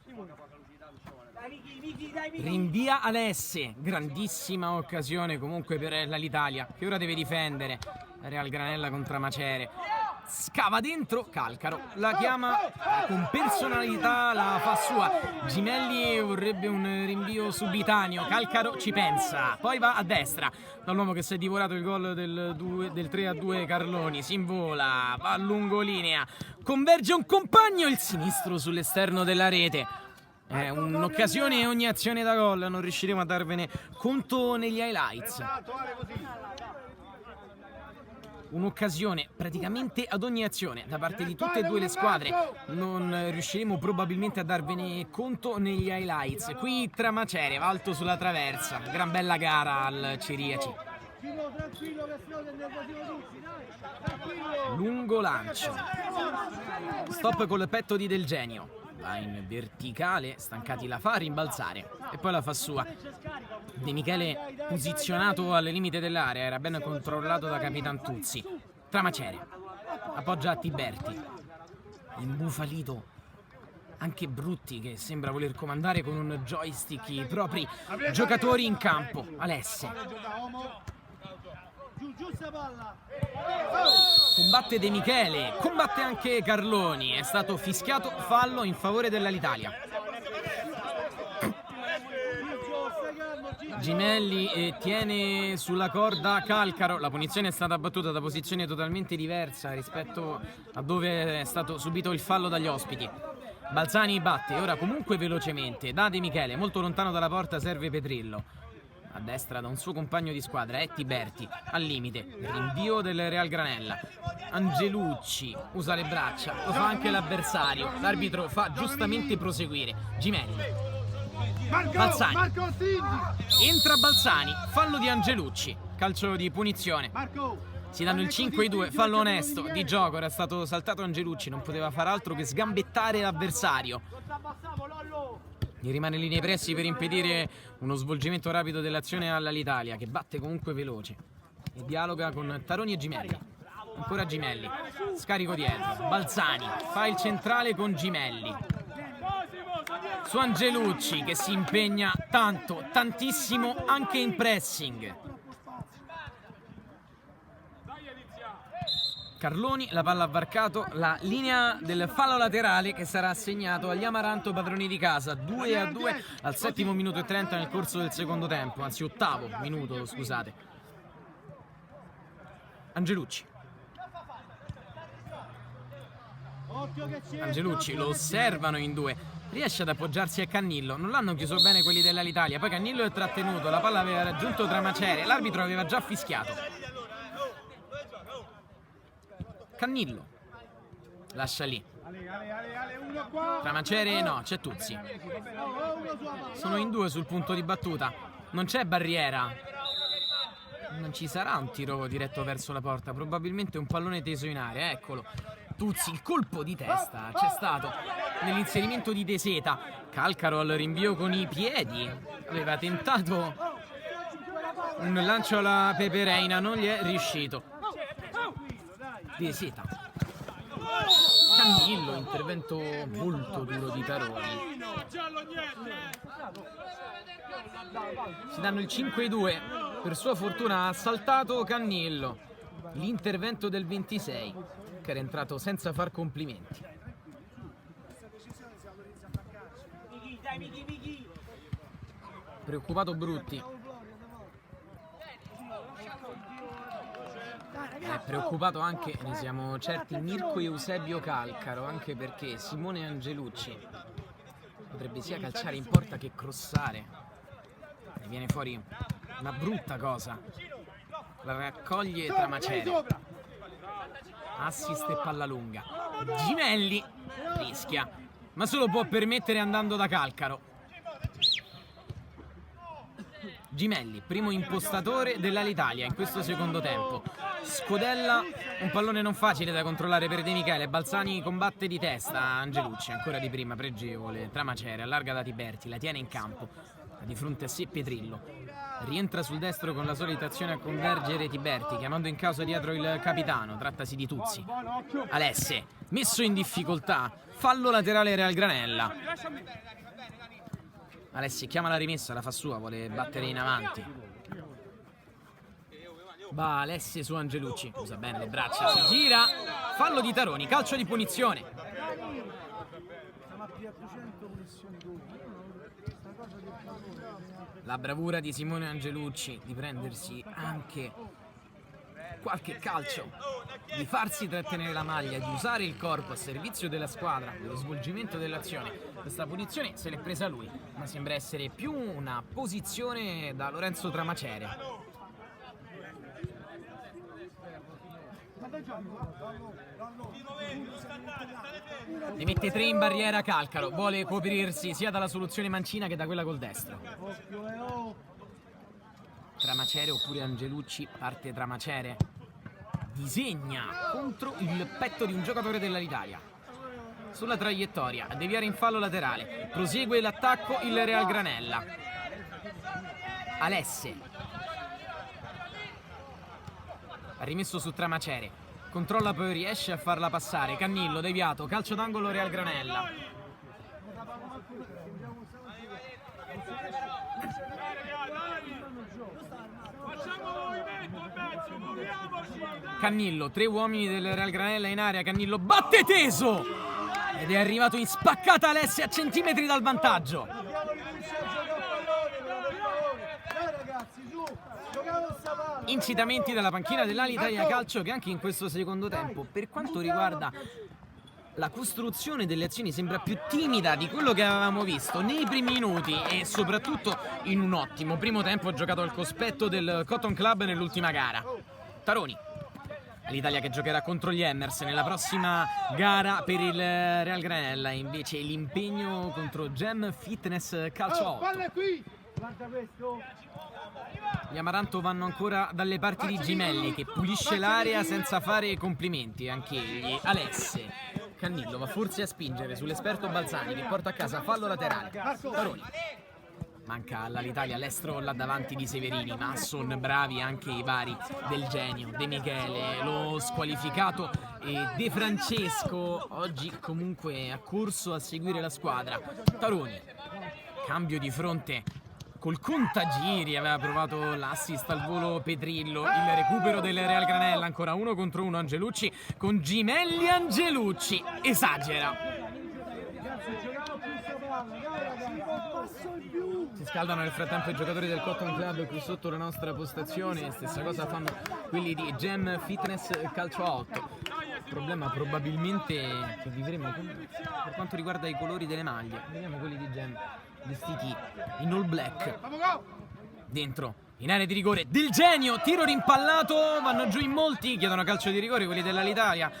rinvia Alesse, grandissima occasione comunque per l'Italia che ora deve difendere. Real Granella con Tramacere, scava dentro, Calcaro la chiama con personalità, la fa sua. Gemelli vorrebbe un rinvio subitaneo, Calcaro ci pensa, poi va a destra dall'uomo che si è divorato il gol del 3-2 Carloni, si invola, va a lungolinea, converge un compagno, il sinistro sull'esterno della rete. È un'occasione e ogni azione da gol, non riusciremo a darvene conto negli highlights. Un'occasione praticamente ad ogni azione da parte di tutte e due le squadre, non riusciremo probabilmente a darvene conto negli highlights. Qui Tramacere va alto sulla traversa, gran bella gara al Ciriaci. Lungo lancio, stop col petto di Del Genio, va in verticale, Stancati la fa rimbalzare e poi la fa sua. De Michele posizionato al limite dell'area, era ben controllato da Capitan Tuzzi. Tramacere appoggia a Tiberti, imbufalito anche Brutti che sembra voler comandare con un joystick i propri giocatori in campo. Alesse giù sta palla. Combatte De Michele, combatte anche Carloni. È stato fischiato fallo in favore dell'Alitalia. Gimelli tiene sulla corda Calcaro. La punizione è stata battuta da posizione totalmente diversa rispetto a dove è stato subito il fallo dagli ospiti. Balzani batte, ora comunque velocemente da De Michele, molto lontano dalla porta serve Petrillo. A destra da un suo compagno di squadra è Tiberti, al limite, rinvio del Real Granella. Angelucci usa le braccia, lo fa anche l'avversario. L'arbitro fa giustamente proseguire. Gimelli. Balzani. Entra Balzani, fallo di Angelucci, calcio di punizione. Si danno il 5-2, fallo onesto di gioco, era stato saltato Angelucci, non poteva far altro che sgambettare l'avversario. Gli rimane linee pressi per impedire uno svolgimento rapido dell'azione all'Italia, che batte comunque veloce e dialoga con Taroni e Gimelli. Ancora Gimelli, scarico dietro, Balzani fa il centrale con Gimelli su Angelucci che si impegna tanto, tantissimo anche in pressing. Carloni, la palla ha varcato la linea del fallo laterale che sarà assegnato agli Amaranto padroni di casa. 2-2 al 7° minuto e 30 nel corso del secondo tempo, anzi 8° minuto, scusate. Angelucci. Angelucci lo osservano in due, riesce ad appoggiarsi a Cannillo, non l'hanno chiuso bene quelli dell'Alitalia, poi Cannillo è trattenuto, la palla aveva raggiunto Tramacere, l'arbitro aveva già fischiato. Cannillo lascia lì. Tramacere no, c'è Tuzzi. Sono in due sul punto di battuta, non c'è barriera, non ci sarà un tiro diretto verso la porta, probabilmente un pallone teso in area, eccolo. Tuzzi, il colpo di testa c'è stato nell'inserimento di De Seta. Calcaro al rinvio con i piedi, aveva tentato un lancio alla Pepe Reina, non gli è riuscito. De Seta. Cannillo, intervento molto duro di Taroni. Si danno il 5-2, per sua fortuna ha saltato Cannillo. L'intervento del 26, che era entrato senza far complimenti. Preoccupato Brutti. È preoccupato anche, ne siamo certi, Mirko Eusebio Calcaro, anche perché Simone Angelucci potrebbe sia calciare in porta che crossare. Ne viene fuori una brutta cosa. La raccoglie Tramacere. Assist e palla lunga. Gimelli rischia, ma se lo può permettere andando da Calcaro. Gimelli, primo impostatore dell'Alitalia in questo secondo tempo. Scodella, un pallone non facile da controllare per De Michele. Balzani combatte di testa. Angelucci, ancora di prima, pregevole. Tramacere, allarga da Tiberti, la tiene in campo. Di fronte a sé Petrillo. Rientra sul destro con la solita azione a convergere Tiberti, chiamando in causa dietro il capitano. Trattasi di Tuzzi. Alesse, messo in difficoltà. Fallo laterale Real Granella. Alessi chiama la rimessa, la fa sua, vuole battere in avanti. Va Alessi su Angelucci, usa bene le braccia, si gira. Fallo di Taroni, calcio di punizione. La bravura di Simone Angelucci di prendersi anche qualche calcio, di farsi trattenere la maglia, di usare il corpo a servizio della squadra nello svolgimento dell'azione. Questa punizione se l'è presa lui, ma sembra essere più una posizione da Lorenzo Tramacere. Ne mette 3 in barriera Calcaro, vuole coprirsi sia dalla soluzione mancina che da quella col destro. Tramacere oppure Angelucci, parte Tramacere, disegna contro il petto di un giocatore dell'Italia. Sulla traiettoria, a deviare in fallo laterale, prosegue l'attacco il Real Granella. Alesse. Ha rimesso su Tramacere, controlla poi riesce a farla passare. Cannillo, deviato, calcio d'angolo Real Granella. Cannillo, 3 uomini del Real Granella in area, Cannillo batte teso ed è arrivato in spaccata Alessi a centimetri dal vantaggio. Incitamenti dalla panchina dell'Alitalia Calcio, che anche in questo secondo tempo, per quanto riguarda la costruzione delle azioni, sembra più timida di quello che avevamo visto nei primi minuti e soprattutto in un ottimo primo tempo giocato al cospetto del Cotton Club nell'ultima gara. Taroni, l'Italia che giocherà contro gli Hammers nella prossima gara per il Real Granella, invece l'impegno contro Gem Fitness Calcio 8. Gli Amaranto vanno ancora dalle parti di Gimelli, che pulisce l'area senza fare complimenti anch'egli. Alesse, Cannillo va forse a spingere sull'esperto Balzani, che porta a casa fallo laterale. Taroni, manca all'Italia l'estro là davanti di Severini, Masson, bravi anche i vari Del Genio, De Michele, lo squalificato e De Francesco oggi comunque ha corso a seguire la squadra. Taroni, cambio di fronte col contagiri, aveva provato l'assist al volo Petrillo, il recupero del Real Granella, ancora 1 contro 1 Angelucci con Gimelli. Angelucci esagera. Si scaldano nel frattempo i giocatori del Cotton Club qui sotto la nostra postazione, stessa cosa fanno quelli di Gem Fitness Calcio 8. Il problema probabilmente che vivremo per quanto riguarda i colori delle maglie, vediamo quelli di Gem vestiti in all black. Dentro, in area di rigore, Del Genio, tiro rimpallato, vanno giù in molti, chiedono calcio di rigore quelli dell'Alitalia.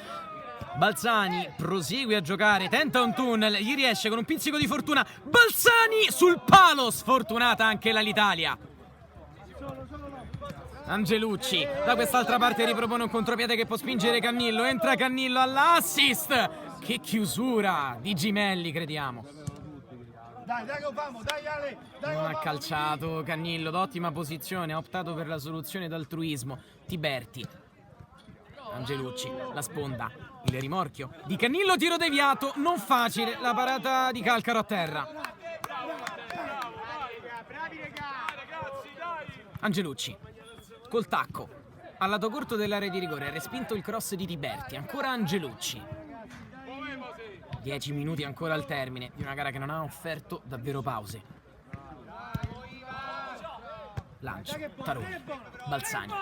Balzani prosegue a giocare, tenta un tunnel, gli riesce con un pizzico di fortuna. Balzani sul palo, sfortunata anche l'Alitalia. Angelucci da quest'altra parte ripropone un contropiede che può spingere Cannillo, entra Cannillo all'assist. Che chiusura di Gimelli, crediamo. Dai, lo famo, dai Ale, Non ha calciato Cannillo, d'ottima posizione, ha optato per la soluzione d'altruismo. Tiberti, Angelucci, la sponda, il rimorchio di Cannillo, tiro deviato, non facile, la parata di Calcaro a terra. Angelucci col tacco al lato corto dell'area di rigore, ha respinto il cross di Tiberti, ancora Angelucci. 10 minuti ancora al termine di una gara che non ha offerto davvero pause. Lancio, Taroni, Balzani,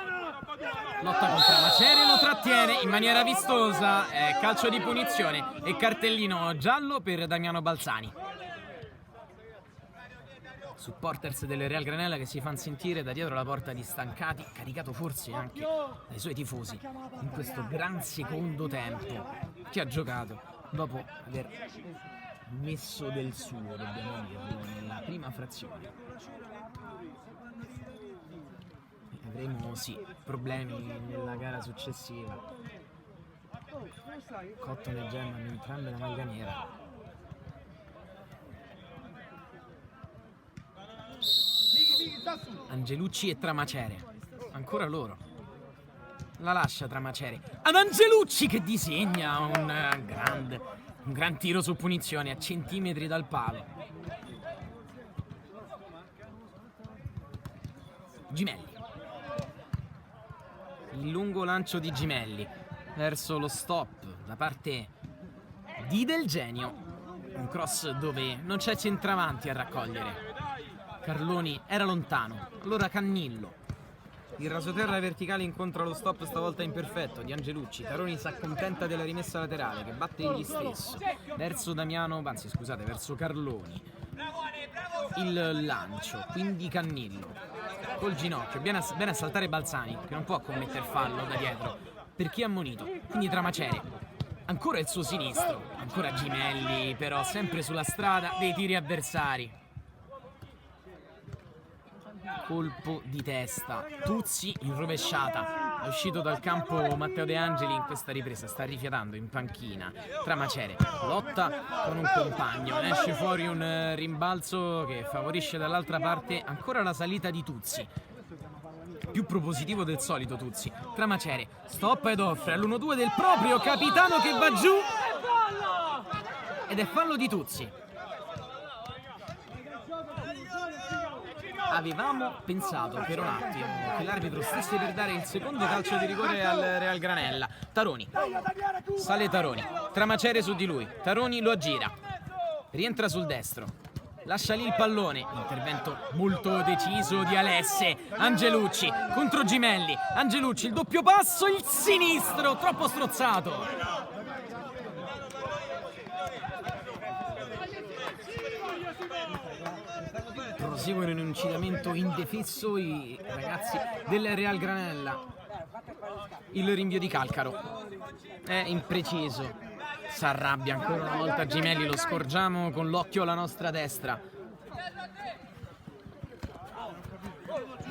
lotta contro Macere, lo trattiene in maniera vistosa, calcio di punizione e cartellino giallo per Damiano Balzani. Supporters del Real Granella che si fanno sentire da dietro la porta di Stancati, caricato forse anche dai suoi tifosi in questo gran secondo tempo che ha giocato dopo aver messo del suo, dobbiamo dirlo, nella prima frazione. Avremo sì problemi nella gara successiva. Cotton e Gem hanno entrambe la maglia nera. Angelucci e Tramacere, ancora loro. La lascia Tramacere ad Angelucci che disegna un gran tiro su punizione a centimetri dal palo. Gimelli, il lungo lancio di Gimelli verso lo stop da parte di Del Genio, un cross dove non c'è centravanti a raccogliere. Carloni era lontano, allora Cannillo, il rasoterra verticale incontra lo stop stavolta imperfetto di Angelucci. Taroni si accontenta della rimessa laterale che batte egli stesso verso verso Carloni. Il lancio, quindi Cannillo col ginocchio, viene a saltare Balzani che non può commettere fallo da dietro per chi è ammonito, quindi Tramacere, ancora il suo sinistro, ancora Gimelli però sempre sulla strada dei tiri avversari. Colpo di testa, Tuzzi in rovesciata, è uscito dal campo Matteo De Angeli in questa ripresa, sta rifiatando in panchina. Tramacere lotta con un compagno, esce fuori un rimbalzo che favorisce dall'altra parte ancora la salita di Tuzzi, più propositivo del solito Tuzzi. Tramacere stoppa ed offre all'1-2 del proprio capitano che va giù ed è fallo di Tuzzi. avevamo pensato per un attimo che l'arbitro stesse per dare il secondo calcio di rigore al Real Granella. Taroni, sale Taroni, Tramacere su di lui, Taroni lo aggira, rientra sul destro, lascia lì il pallone, intervento molto deciso di Alesse, Angelucci contro Gimelli, Angelucci il doppio passo, il sinistro, troppo strozzato. Proseguono in un incitamento indefesso i ragazzi del Real Granella. Il rinvio di Calcaro è impreciso, s'arrabbia ancora una volta Gimelli, lo scorgiamo con l'occhio alla nostra destra.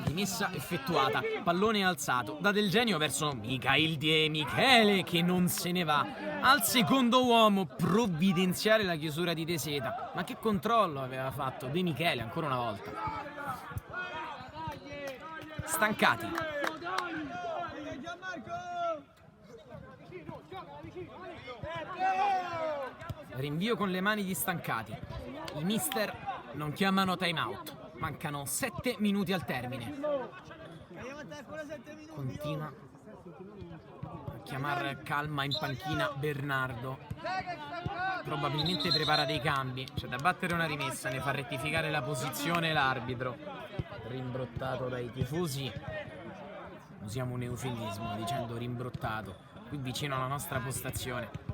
Rimessa effettuata, pallone alzato da Del Genio verso Mikhail De Michele che non se ne va. Al secondo uomo provvidenziale la chiusura di De Seta. Ma che controllo aveva fatto De Michele ancora una volta. Stancati. Rinvio con le mani di Stancati. I mister non chiamano time out. Mancano 7 minuti al termine. Continua a chiamare calma in panchina Bernardo. Probabilmente prepara dei cambi. C'è da battere una rimessa, ne fa rettificare la posizione l'arbitro. Rimbrottato dai tifosi. Usiamo un eufemismo dicendo rimbrottato. Qui vicino alla nostra postazione.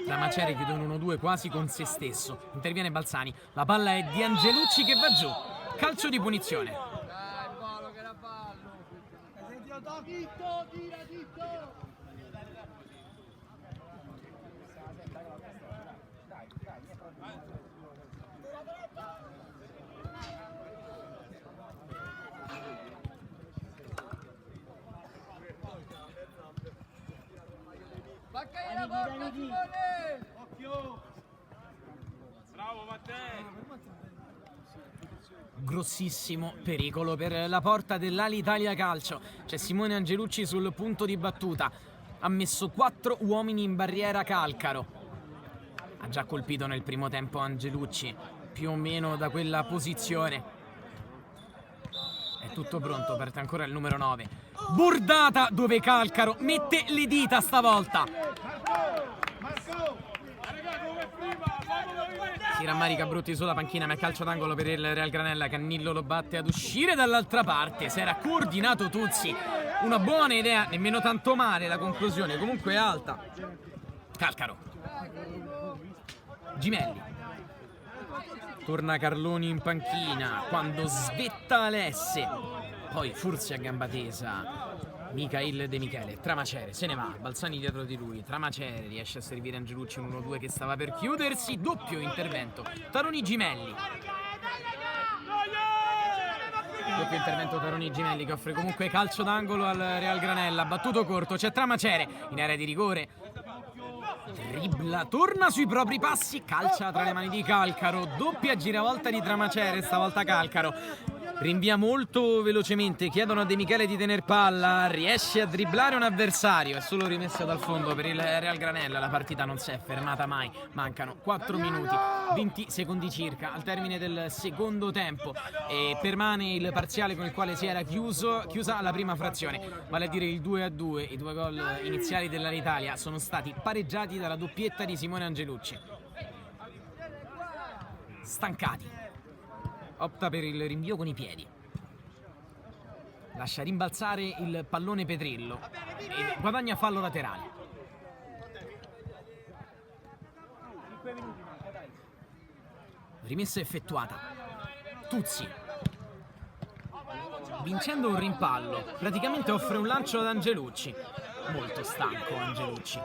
Tramacere chiude un 1-2 quasi con se stesso. Interviene Balzani. La palla è di Angelucci che va giù. Calcio di punizione. Bravo Matteo. Grossissimo pericolo per la porta dell'Alitalia Calcio. C'è Simone Angelucci sul punto di battuta. Ha messo 4 uomini in barriera Calcaro. Ha già colpito nel primo tempo Angelucci, più o meno da quella posizione. È tutto pronto, parte ancora il numero 9. Bordata dove Calcaro mette le dita stavolta. Si rammarica Brutti sulla panchina, ma è calcio d'angolo per il Real Granella. Cannillo lo batte ad uscire dall'altra parte. Si era coordinato Tuzzi. Una buona idea, nemmeno tanto male la conclusione, comunque è alta. Calcaro. Gimelli. Torna Carloni in panchina quando svetta Alesse. Poi Furzi a gamba tesa. Mikhail De Michele, Tramacere, se ne va, Balzani dietro di lui, Tramacere riesce a servire Angelucci un 1-2 che stava per chiudersi, doppio intervento, Taroni Gimelli. Doppio intervento Taroni Gimelli che offre comunque calcio d'angolo al Real Granella, battuto corto, c'è Tramacere in area di rigore. Dribbla, torna sui propri passi, calcia tra le mani di Calcaro, doppia giravolta di Tramacere, stavolta Calcaro. Rinvia molto velocemente, chiedono a De Michele di tener palla, riesce a dribblare un avversario, è solo rimessa dal fondo per il Real Granella, la partita non si è fermata mai, mancano 4 minuti, 20 secondi circa al termine del secondo tempo e permane il parziale con il quale si era chiusa la prima frazione, vale a dire il 2-2, i 2 gol iniziali dell'Italia sono stati pareggiati dalla doppietta di Simone Angelucci. Stancati. Opta per il rinvio con i piedi. Lascia rimbalzare il pallone Petrillo e guadagna fallo laterale. Rimessa effettuata. Tuzzi. Vincendo un rimpallo, praticamente offre un lancio ad Angelucci. Molto stanco Angelucci.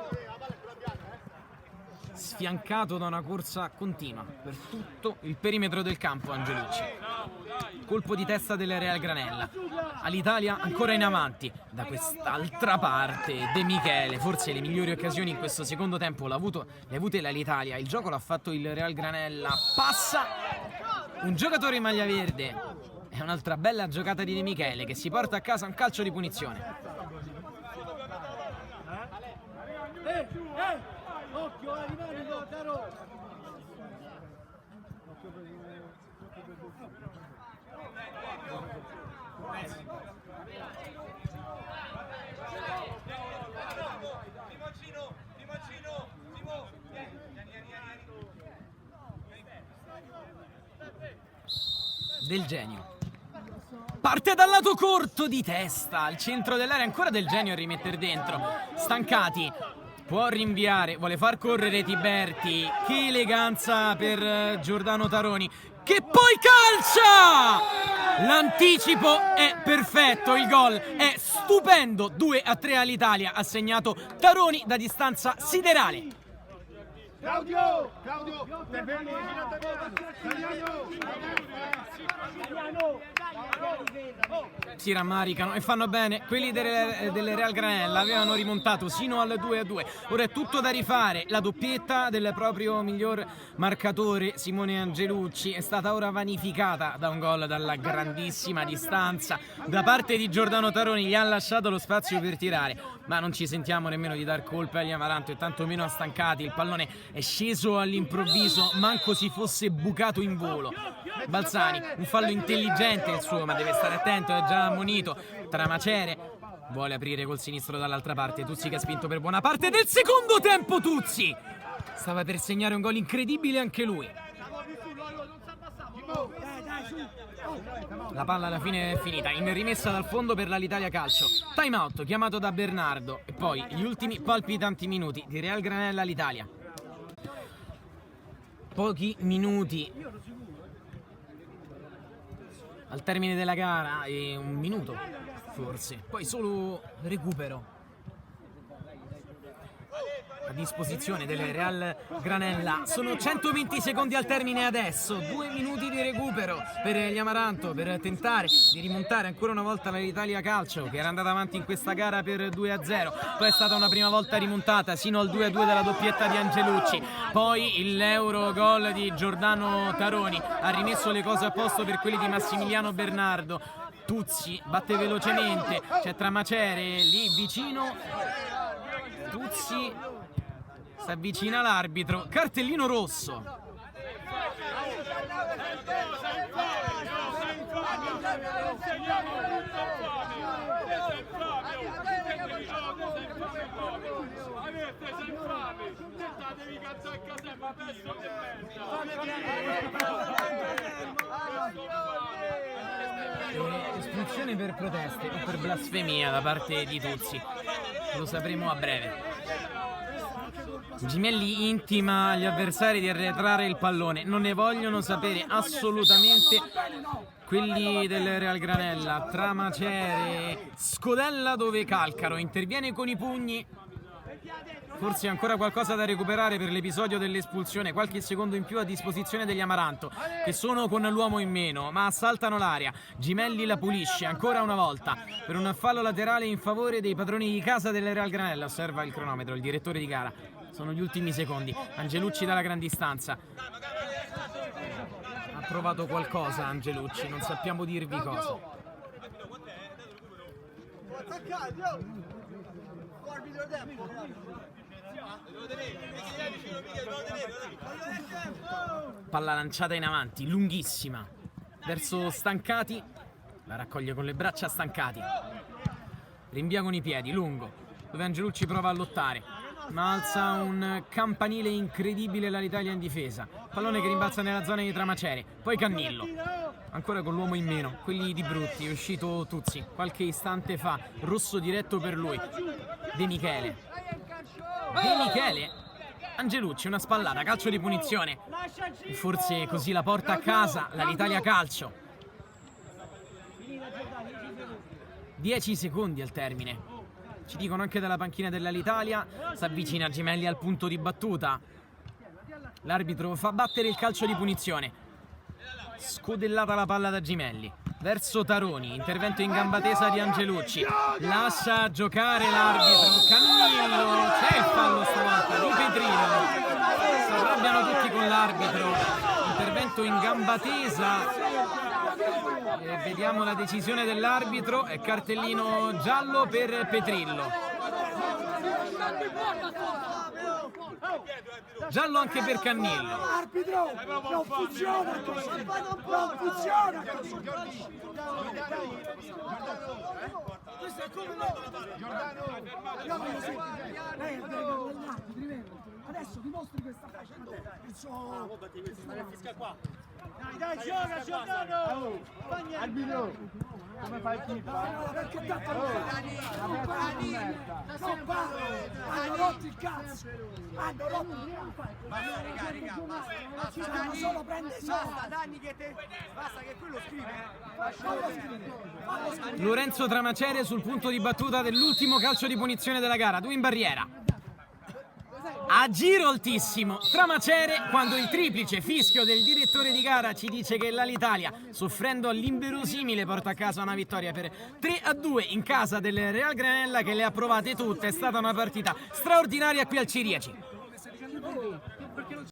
Sfiancato da una corsa continua per tutto il perimetro del campo Angelucci. Colpo di testa del Real Granella. All'Italia ancora in avanti. Da quest'altra parte De Michele. Forse le migliori occasioni in questo secondo tempo le ha avute l'Italia. Il gioco l'ha fatto il Real Granella. Passa un giocatore in maglia verde. È un'altra bella giocata di De Michele che si porta a casa un calcio di punizione. Occhio, rimani Taro! Del Genio. Parte dal lato corto di testa, al centro dell'area, ancora Del Genio a rimettere dentro. Stancati, può rinviare, vuole far correre Tiberti. Che eleganza per Giordano Taroni, che poi calcia! L'anticipo è perfetto, il gol è stupendo. 2-3 all'Italia, ha segnato Taroni da distanza siderale. Claudio, te vieni, Si rammaricano e fanno bene. Quelli delle Real Granella avevano rimontato sino al 2-2. Ora è tutto da rifare. La doppietta del proprio miglior marcatore Simone Angelucci è stata ora vanificata da un gol dalla grandissima distanza da parte di Giordano Taroni. Gli ha lasciato lo spazio per tirare, ma non ci sentiamo nemmeno di dar colpa agli Amaranto e tantomeno a Stancati. Il pallone è sceso all'improvviso, manco si fosse bucato in volo. Balzani, un fallo intelligente il suo, ma deve stare attento, è già ammonito. Tramacere vuole aprire col sinistro dall'altra parte. Tuzzi che ha spinto per buona parte del secondo tempo. Tuzzi stava per segnare un gol incredibile anche lui. La palla alla fine è finita, in rimessa dal fondo per l'Italia Calcio. Time out chiamato da Bernardo e poi gli ultimi palpitanti minuti di Real Granella all'Italia. Pochi minuti al termine della gara e un minuto forse, poi solo recupero a disposizione del Real Granella. Sono 120 secondi al termine adesso, 2 minuti di recupero per gli Amaranto per tentare di rimontare ancora una volta l'Italia Calcio, che era andata avanti in questa gara per 2-0, poi è stata una prima volta rimontata sino al 2-2 della doppietta di Angelucci, poi l'euro gol di Giordano Taroni ha rimesso le cose a posto per quelli di Massimiliano Bernardo. Tuzzi batte velocemente, c'è Tramacere lì vicino. Tuzzi si avvicina l'arbitro, cartellino rosso. Espulsione per proteste o per blasfemia da parte di Tuzzi, lo sapremo a breve. Gimelli intima agli avversari di arretrare il pallone, non ne vogliono sapere assolutamente quelli del Real Granella. Tramacere scodella dove Calcaro, interviene con i pugni. Forse ancora qualcosa da recuperare per l'episodio dell'espulsione, qualche secondo in più a disposizione degli Amaranto, che sono con l'uomo in meno, ma assaltano l'area. Gimelli la pulisce ancora una volta per un fallo laterale in favore dei padroni di casa del Real Granella. Osserva il cronometro, il direttore di gara. Sono gli ultimi secondi. Angelucci dalla gran distanza. Ha provato qualcosa Angelucci, non sappiamo dirvi cosa. Palla lanciata in avanti, lunghissima, verso Stancati. La raccoglie con le braccia Stancati. Rinvia con i piedi, lungo, dove Angelucci prova a lottare, ma alza un campanile incredibile l'Italia in difesa. Pallone che rimbalza nella zona di Tramacere, poi Cannillo, ancora con l'uomo in meno, quelli di Brutti. È uscito Tuzzi qualche istante fa, rosso diretto per lui. De Michele, Angelucci, una spallata, calcio di punizione, e forse così la porta a casa l'Italia Calcio. 10 secondi al termine, ci dicono anche dalla panchina dell'Italia. Si avvicina Gimelli al punto di battuta, l'arbitro fa battere il calcio di punizione. Scodellata la palla da Gimelli verso Taroni, intervento in gamba tesa di Angelucci, lascia giocare l'arbitro. Cannillo, c'è il fallo stavolta di Petrillo, si arrabbiano tutti con l'arbitro. Intervento in gamba tesa e vediamo la decisione dell'arbitro, è cartellino giallo per Petrillo. Giallo anche per Cannillo. Arbitro, non funziona così, non funziona così. Questo è come adesso dimostri questa faccia a te. Dai, gioca, Giordano! Arbitro, come fai il Perché tanto non parlo, hanno rotto il cazzo, hanno rotto il cazzo. Stanno solo prendere soldi. Danni che te... Basta che quello scrive. Lorenzo Tramacere sul punto di battuta dell'ultimo calcio di punizione della gara, 2 in barriera. A giro altissimo, Tramacere quando il triplice fischio del direttore di gara ci dice che l'Alitalia, soffrendo all'inverosimile, porta a casa una vittoria per 3-2 in casa del Real Granella che le ha provate tutte. È stata una partita straordinaria qui al Ciriaci.